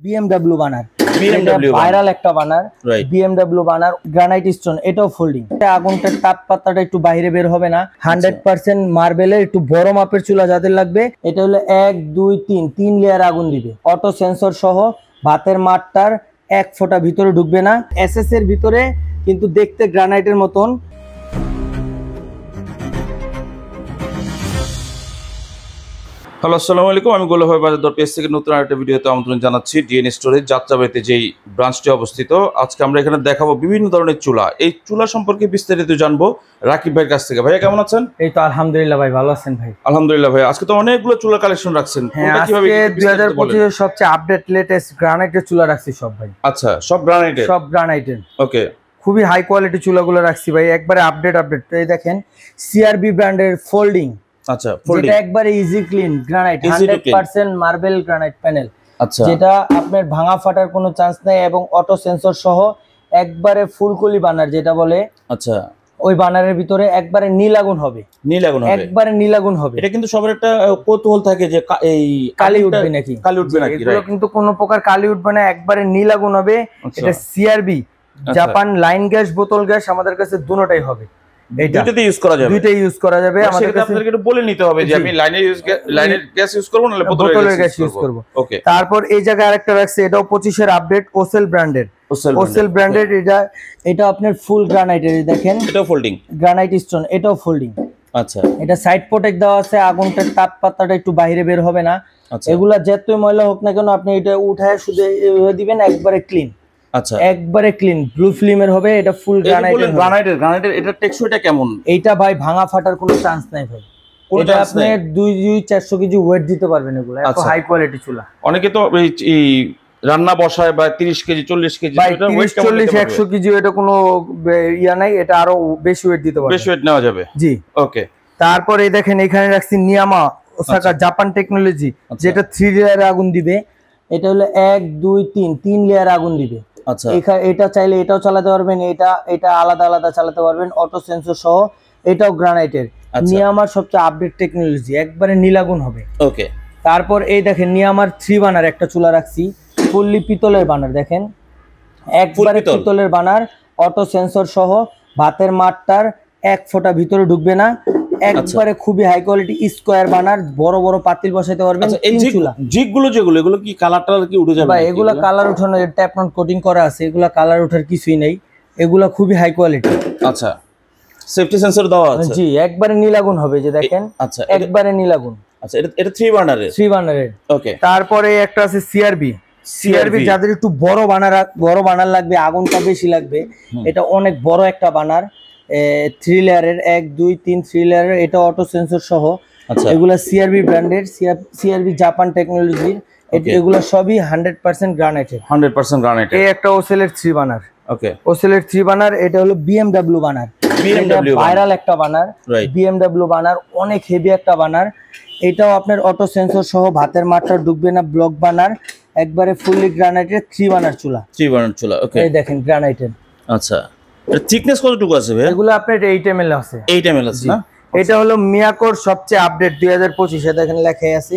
BMW বানার, BMW viral একটা বানার, BMW বানার গ্রানাইট স্টোন, এটাও ফোল্ডিং। আগুনটার তাপমাত্রাটা একটু বাইরে বের হবে না, 100% মার্বেলের একটু বড় মাপের চুলা যাদের লাগবে, এটা হলো 1 2 3 3 লেয়ার আগুন দিবে, অটো সেন্সর সহ। ভাতের মাঠটার 1 ফোঁটা ভিতরে ঢুকবে না, এসএস এর ভিতরে কিন্তু দেখতে গ্রানাইটের মতন। হ্যালো, আসসালামু আলাইকুম। আমি গোলাপ ভাই বাজার পেজ থেকে নতুন আরেকটা ভিডিওতে আমন্ত্রণ জানাচ্ছি। ডিএন স্টোরেজ যাত্রাবাড়িতে যেই ব্রাঞ্চটি অবস্থিত, আজকে আমরা এখানে দেখাবো বিভিন্ন ধরনের চুলা। এই চুলা সম্পর্কে বিস্তারিত জানবো রাকিব ভাইয়ের কাছ থেকে। ভাইয়া কেমন আছেন? এই তো আলহামদুলিল্লাহ ভাই, ভালো আছেন ভাই? আলহামদুলিল্লাহ ভাই। আজকে তো অনেকগুলো চুলা কালেকশন রাখছেন। হ্যাঁ, আজকে 2025 এর সবচেয়ে আপডেট লেটেস্ট গ্রানাইটের চুলা রাখছি সব ভাই। আচ্ছা, সব গ্রানাইটের? সব গ্রানাইটের। ওকে, খুবই হাই কোয়ালিটি চুলাগুলো রাখছি ভাই, একবারে আপডেট। এই দেখেন সিআরবি ব্র্যান্ডের ফোল্ডিং। আচ্ছা, ফোল্ডিং, যেটা একবারে easy clean granite, 100% marble granite panel. আচ্ছা, যেটা আপনার ভাঙা ফাটার কোনো চান্স নাই এবং অটো সেন্সর সহ একবারে ফুলকলি বানার যেটা বলে। আচ্ছা, ওই বানারের ভিতরে একবারে নীল আগুন হবে, নীল আগুন হবে, একবারে নীল আগুন হবে। এটা কিন্তু সবার একটা কৌতূহল থাকে যে এই কালি উঠবে নাকি, কালি উঠবে নাকি। এগুলো কিন্তু কোনো প্রকার কালি উঠবে না, একবারে নীল আগুন হবে। এটা সিআরবি জাপান লাইন গ্যাস, বোতল গ্যাস, আমাদের কাছে দুটোটাই হবে। দুটোতেই ইউজ করা যাবে, দুটোই ইউজ করা যাবে। আমাদের কাছে আপনাদেরকে একটু বলে নিতে হবে যে আমি লাইনের গ্যাস ইউজ করব না বোতলের গ্যাস ইউজ করব। ওকে, তারপর এই জায়গায় আরেকটা রাখছে, এটাও 25 এর আপডেট, ওসেল ব্র্যান্ডের। ওসেল ব্র্যান্ডের এটা আপনার ফুল গ্রানাইটের। দেখেন এটাও ফোল্ডিং গ্রানাইট স্টোন, এটাও ফোল্ডিং। আচ্ছা, এটা সাইড প্রোটেক্ট দেওয়া আছে, আগুনটার তাপমাত্রাটা একটু বাইরে বের হবে না। এগুলা যতই ময়লা হোক না কেন আপনি এটা উঠায় শুধু দিবেন, একবারে ক্লিন। আচ্ছা, একবারে ক্লিন ব্লু ফিল্মের হবে। এটা ফুল গ্রানাইটের। এটা টেক্সচারটা কেমন? এইটা ভাই ভাঙা ফাটার কোনো চান্স নাই ভাই। এটা আপনি 200-400 কেজি ওয়েট দিতে পারবেন। এগুলো এত হাই কোয়ালিটি চুলা। অনেকে তো এই রান্না বসায় বা 30 কেজি 40 কেজি, এটা ওয়েট 40-100 কেজি, এটা কোনো ইয়া নাই, এটা আরো বেশি ওয়েট দিতে পারবে, বেশি ওয়েট নেওয়া যাবে। জি, ওকে। তারপর এই দেখেন এখানে রাখছি নিয়ামা ওসাকা জাপান টেকনোলজি, যেটা 3 লেয়ার আগুন দিবে। এটা হলো 1 2 3 লেয়ার আগুন দিবে। আচ্ছা, এটা চাইলে এটাও চালাতে পারবেন, এটা আলাদা আলাদা চালাতে পারবেন, অটো সেন্সর সহ। এটাও গ্রানাইটের। নিয়ামার সবচেয়ে আপডেট টেকনোলজি, একবারে নীল আগুন হবে। ওকে। তারপর এই দেখেন নিয়ামার 3 বানার একটা চুলা রাখছি, ফুললি পিতলের বানার। দেখেন একবারে পিতলের বানার, অটো সেন্সর সহ। ভাতের মাঠটার 1 ফোঁটা ভিতরে ঢুকবে না, একবারে খুবই হাই কোয়ালিটি স্কয়ার বানার, বড় বড় পাতিল বসাইতে পারবেন। এই চুলা জিগগুলো যেগুলো, এগুলো কি কালার কি উঠে যাবে? ভাই এগুলা কালার উঠানো, ট্যাপনট কোটিং করা আছে, এগুলা কালার ওঠার কিছুই নাই, এগুলা খুবই হাই কোয়ালিটি। আচ্ছা, সেফটি সেন্সর দেওয়া আছে। জি, একবারে নীল আগুন হবে, যে দেখেন। আচ্ছা, একবারে নীল আগুন। আচ্ছা, এটা 3 বার্নারের। ওকে। তারপরে একটা আছে সিআরবি। যাদের একটু বড় বানার লাগবে, আগুনটা বেশি লাগবে, এটা অনেক বড় একটা বানার, 3 লেয়ারের, 1 2 3 3 লেয়ারের। এটা অটো সেন্সর সহ। এগুলা সিআরবি ব্র্যান্ডের, সিআরবি জাপান টেকনোলজির। এগুলা সবই 100% গ্রানাইটের। 100% গ্রানাইটের। এই একটা ওসেলের 3 বানার। ওকে, ওসেলের 3 বানার। এটা হলো BMW বানার, ভাইরাল একটা বানার, BMW বানার, অনেক হেভি একটা বানার। এটাও আপনার অটো সেন্সর সহ, ভাতের মাঠটা ডুববে না, ব্লক বানার, একবারে ফুললি গ্রানাইটের 3 বানার চুলা। 3 বানার চুলা। ওকে, এই দেখেন গ্রানাইটের। আচ্ছা, এর থিকনেস কতটুকু আছে ভাই? এগুলো আপনার 8 ml আছে। 8 ml আছে না? এটা হলো মিয়াকোর সবচেয়ে আপডেট 2025 এ, দেখেন লেখাই আছে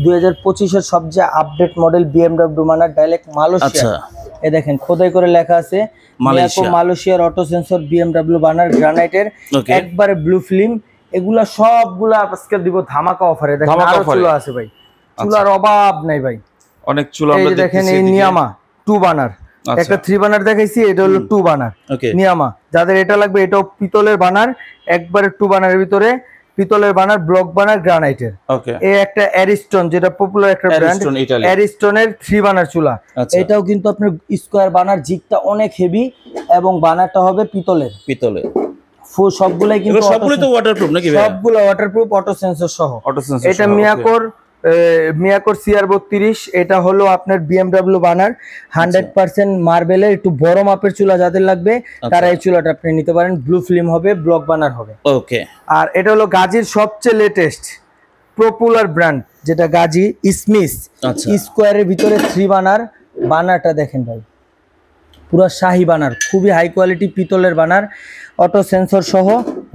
2025 এর সবচেয়ে আপডেট মডেল BMW বানার, ডাইরেক্ট মালয়েশিয়া। এই দেখেন খোদাই করে লেখা আছে মিয়াকো মালয়েশিয়ার অটো সেন্সর BMW বানার গ্রানাইটের, একবারে ব্লু ফিল্ম। এগুলা সবগুলা আজকে দিব ধামাকা অফারে। দেখেন আরো চুলা আছে ভাই, চুলার অভাব নাই ভাই, অনেক চুলা আমরা দেখেন। এই নিয়ামা 2 বানার, একটা 3 বানার দেখাইছি, এটা হলো 2 বানার নিয়ামা। যাদের এটা লাগবে, এটাও পিতলের বানার, একবারে 2 বানারের ভিতরে পিতলের বানার, ব্লক বানার, গ্রানাইটের। এই একটা অ্যারিস্টন, যেটা পপুলার একটা ব্র্যান্ড, অ্যারিস্টনের 3 বানার চুলা। এটাও কিন্তু আপনার স্কয়ার বানার, জিগটা অনেক হেভি এবং বানারটা হবে পিতলের। সবগুলাই কিন্তু ওয়াটারপ্রুফ নাকি? সবগুলো ওয়াটারপ্রুফ, অটো সেন্সর সহ। এটা মিয়াকোর CR32। এটা হলো আপনার BMW বানার, 100% মার্বেলের, একটু বড় মাপের চুলা যাদের লাগবে তারা এই চুলাটা আপনি নিতে পারেন। ব্লু ফিল্ম হবে, ব্লক বানার হবে। ওকে। আর এটা হলো গাজীর সবচেয়ে লেটেস্ট পপুলার ব্র্যান্ড, যেটা গাজী স্মিথ স্কয়ারের ভিতরে 3 বানারটা দেখেন ভাই, পুরো শাহী বানার, খুবই হাই কোয়ালিটি পিতলের বানার, অটো সেন্সর সহ।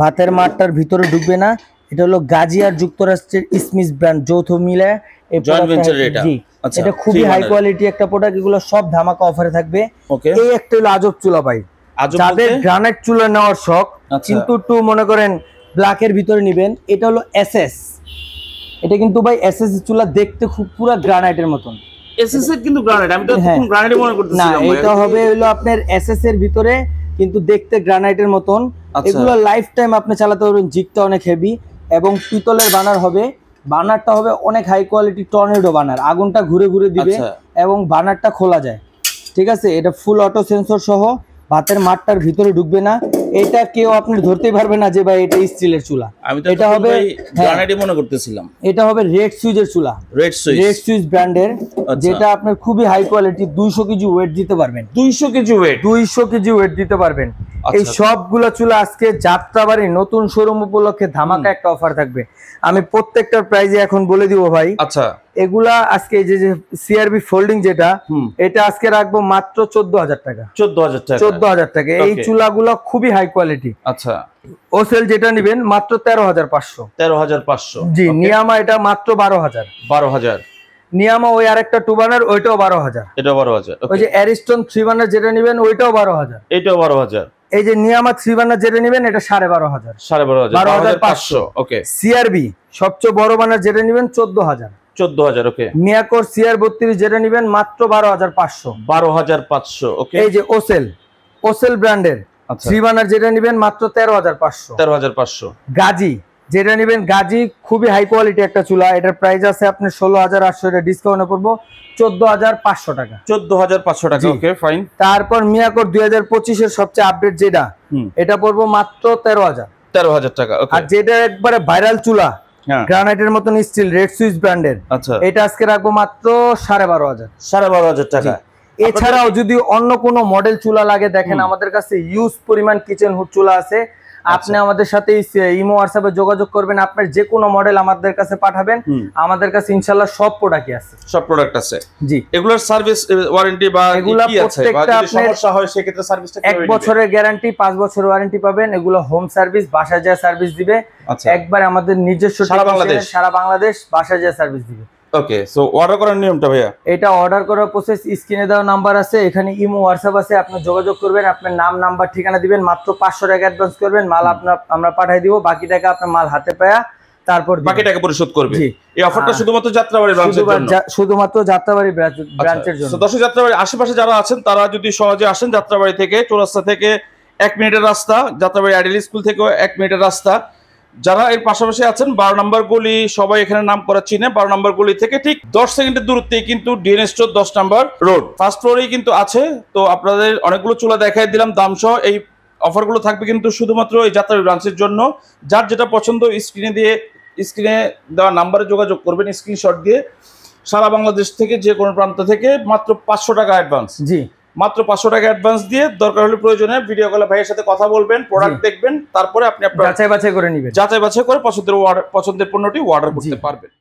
ভাতের মাঠটার ভিতরে ঢুকবে না। এটা হলো গাজী আর যুক্তরাষ্ট্রের স্মিথ ব্র্যান্ড যৌথ মিলে আচ্ছা, এটা খুবই 3 হাই burner কোয়ালিটি একটা প্রোডাক্ট, এগুলো সব ধামাকা অফারে থাকবে। ওকে, এই একটা হলো আজব চুলা ভাই, আজব যাদের বলতে? গ্রানাইট চুলা নেওয়ার শখ আচ্ছা। কিন্তু একটু মনে করেন ব্ল্যাকের ভিতরে নেবেন, এটা হলো এসএস। এটা কিন্তু ভাই এসএস চুলা, দেখতে খুব পুরো গ্রানাইটের মতন। এসএস এর কিন্তু গ্রানাইট, আমি তো হ্যাঁ। তখন গ্রানাইট মনে না, করতেছিলাম ভাই। এটা হবে হলো আপনার এসএস এর ভিতরে, কিন্তু দেখতে গ্রানাইটের মতন। আচ্ছা। এগুলো লাইফ টাইম আপনি চালাতে পারবেন, জিগটা অনেক হেভি এবং পিতলের বানার হবে। বানারটা হবে অনেক হাই কোয়ালিটি টর্নেডো বানার, আগুনটা ঘুরে ঘুরে দিবে আচ্ছা। এবং বানারটা খোলা যায়। ঠিক আছে, এটা ফুল অটো সেন্সর সহ, ভাতের মাঠটার ভিতরে ঢুকবে না। এটা কেউ আপনি ধরতেই পারবে না যে ভাই এটা স্টিলের চুলা। আমি তো এটা হবে গ্রানাইটই মনে করতেছিলাম। এটা হবে রেড সুইচের চুলা, রেড সুইচ, রেড সুইচ ব্র্যান্ডের, আচ্ছা। যেটা আপনার খুবই হাই কোয়ালিটি, 200 কেজি ওয়েট দিতে পারবেন। 200 কেজি ওয়েট, 200 কেজি ওয়েট দিতে পারবেন। আচ্ছা। এই সবগুলো চুলা আজকে যাত্রাবাড়ি নতুন শোরুম উপলক্ষে ধামাকা একটা অফার থাকবে। আমি প্রত্যেকটার প্রাইজে এখন বলে দিব ভাই। আচ্ছা, এগুলা আজকে এই যে সিআরবি ফোল্ডিং যেটা, এটা আজকে রাখবো মাত্র 14,000 টাকা। 14,000 টাকা, 14,000 টাকা। এই Okay. চুলাগুলো খুবই হাই কোয়ালিটি। আচ্ছা। ওসেল যেটা নিবেন মাত্র 13,500। 13,500, জি, নিয়ামা এটা মাত্র 12,000। 12,000, নিয়ামা ওই আরেকটা 2 বার্নার, ওইটাও 12,000। এটা 12,000, ওই যে অ্যারিস্টন 3 বার্নার যেটা নিবেন ওইটাও 12,000। এটাও 12,000। এই যে নিয়ামা 3 বার্নার যেটা নিবেন এটা 12,500। 12,500, 12,500। ওকে। সিআরবি সবচেয়ে বড় বার্নার যেটা নিবেন 14,000। 14,000, ওকে। মিয়াকোর সিআর 32 যেটা নিবেন মাত্র 12,500। 12,500, ওকে। এই যে ওসেল, ওসেল ব্র্যান্ডের আচ্ছা, 3 বার্নার যেটা নিবেন মাত্র 13,500। 13,500, গাজী যেটা নিবেন, গাজী খুবই হাই কোয়ালিটি একটা চুলা, এটার প্রাইস আছে আপনার 16,800, এটা ডিসকাউন্টে পড়বো 14,500 টাকা। 14,500 টাকা, জি। ওকে, ফাইন। তারপর মিয়াকোর 2025 এর সবচেয়ে আপডেট যেটা, এটা পড়বো মাত্র 13,000। 13,000 টাকা, ওকে। আর যেটা একবারে ভাইরাল চুলা, হ্যাঁ, গ্রানাইটের মতন স্টিল, রেড সুইচ ব্র্যান্ডের, আচ্ছা, এটা আজকে রাখবো মাত্র 12,500। 12,500 টাকা। এছাড়াও যদি অন্য কোনো মডেল চুলা লাগে, দেখেন আমাদের কাছে ইউজ পরিমাণ কিচেন হুড চুলা আছে। আপনি আমাদের সাথে ইমো হোয়াটসঅ্যাপে যোগাযোগ করবেন, আপনার যে কোনো মডেল আমাদের কাছে পাঠাবেন, আমাদের কাছে ইনশাআল্লাহ সব প্রোডাক্টই আছে, সব প্রোডাক্ট আছে। জি। এগুলোর সার্ভিস ওয়ারেন্টি বা এগুলা কি আছে, বা প্রত্যেকটা যদি আপনার সমস্যা হয় সেক্ষেত্রে সার্ভিসটা 1 বছরের গ্যারান্টি, 5 বছরের ওয়ারেন্টি পাবেন। এগুলো হোম সার্ভিস, বাসায় যায় সার্ভিস দিবে। আচ্ছা, একবার আমাদের নিজস্ব সারা বাংলাদেশ? সারা বাংলাদেশ বাসায় যায় সার্ভিস দিবে। ওকে। সো অর্ডার করার নিয়মটা ভাইয়া? এটা অর্ডার করার প্রসেস, স্ক্রিনে দেওয়া নাম্বার আছে, এখানে ইমো হোয়াটসঅ্যাপ আছে, আপনি যোগাযোগ করবেন, আপনার নাম নাম্বার ঠিকানা দিবেন, মাত্র 500 টাকা অ্যাডভান্স করবেন, মাল আমরা পাঠিয়ে দিব, বাকি টাকা আপনার মাল হাতে পায়া তারপর বাকি টাকা পরিশোধ করবে। জি। এই অফারটা শুধুমাত্র যাত্রাবাড়ি ব্রাঞ্চের জন্য, শুধুমাত্র যাত্রাবাড়ি ব্রাঞ্চের জন্য। তো দর্শক, যাত্রাবাড়ির আশেপাশে যারা আছেন তারা যদি সহজে আসেন, যাত্রাবাড়ি থেকে, চৌরাস্তা থেকে 1 মিনিটের রাস্তা, যাত্রাবাড়ি আইডিয়াল স্কুল থেকেও 1 মিনিটের রাস্তা। যারা এর পাশাপাশি আছেন, 12 নম্বর গলি, সবাই এখানে নাম করা চিনে, 12 নম্বর গলি থেকে ঠিক 10 সেকেন্ডের দূরত্বেই কিন্তু ডিএন স্টোর 10 নম্বর রোড, ফার্স্ট ফ্লোরেই কিন্তু আছে। তো আপনাদের অনেকগুলো চুলা দেখাই দিলাম দাম সহ। এই অফারগুলো থাকবে কিন্তু শুধুমাত্র এই যাত্রাবাড়ি ব্রাঞ্চের জন্য। যার যেটা পছন্দ স্ক্রিনে দেওয়া নাম্বারে যোগাযোগ করবেন, স্ক্রিনশট দিয়ে। সারা বাংলাদেশ থেকে যে কোনো প্রান্ত থেকে মাত্র 500 টাকা অ্যাডভান্স, জি, মাত্র 500 টাকা অ্যাডভান্স দিয়ে, দরকার হলে প্রয়োজনে ভিডিও কলে ভাইয়ের সাথে কথা বলবেন, প্রোডাক্ট দেখবেন, তারপরে আপনি আপনার যাচাই বাছাই করে নেবেন, যাচাই বাছাই করে পছন্দের পণ্যটি অর্ডার করতে পারবেন।